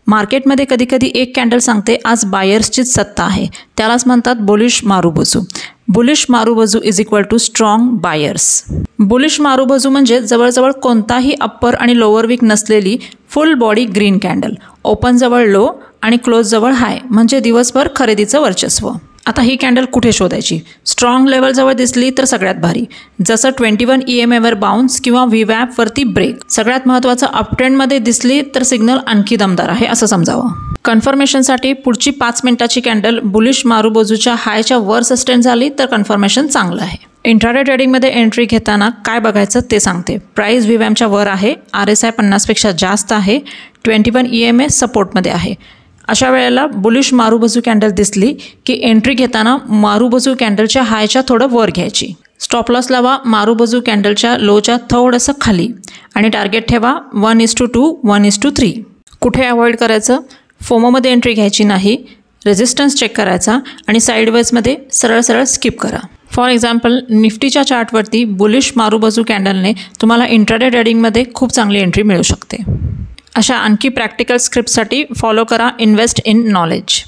मार्केटमध्ये कधीकधी एक कॅन्डल सांगते आज बायर्सचीच सत्ता आहे, त्यालाच म्हणतात bullish marubozu. Bullish marubozu is equal to strong buyers. Bullish marubozu म्हणजे जवळजवळ कोणताही अप्पर आणि लोअर वीक नसलेली full body green candle. Open जवळ लो आणि क्लोज जवळ हाय म्हणजे दिवसभर खरेदीचं वर्चस्व. आता ही कॅन्डल कुठे शोधायची? स्ट्रॉंग लेवलजवळ दिसली तर सगळ्यात भारी, जसं 21 EMAवर बाउन्स किंवा VWAPवरती ब्रेक. सगळ्यात महत्त्वाचं अपट्रेंडमध्ये दिसली तर सिग्नल आणखी दमदार आहे असं समजावं. कन्फर्मेशनसाठी पुढची 5 मिनिटाची कॅन्डल बुलिश मारुबोजूच्या हायच्या वर सस्टेन झाली तर कन्फर्मेशन चांगलं आहे. इंट्राडे ट्रेडिंगमध्ये एंट्री घेताना काय बघायचं ते सांगते. प्राईस VWAPच्या वर आहे, RSI 50पेक्षा जास्त आहे, 21 EMA सपोर्टमध्ये आहे. अशा वेळेला बुलिश मारुबोजू कॅन्डल दिसली की एंट्री घेताना मारुबोजू कॅन्डलच्या हायच्या थोडं वर घ्यायची. स्टॉप लॉस लावा मारुबोजू कॅन्डलच्या लोच्या थोडंसं खाली आणि टार्गेट ठेवा 1:2, 1:3. कुठे अवॉइड करायचं? फोमोमध्ये एंट्री घ्यायची नाही, रेझिस्टन्स चेक करायचा आणि साईडवेजमध्ये सरळ सरळ स्किप करा. फॉर एक्झाम्पल निफ्टीच्या चार्टवरती बुलिश मारुबोजू कॅन्डलने तुम्हाला इंट्राडे ट्रेडिंगमध्ये खूप चांगली एंट्री मिळू शकते. अशा आणखी प्रॅक्टिकल स्क्रिप्टसाठी फॉलो करा इन्व्हेस्ट इन नॉलेज.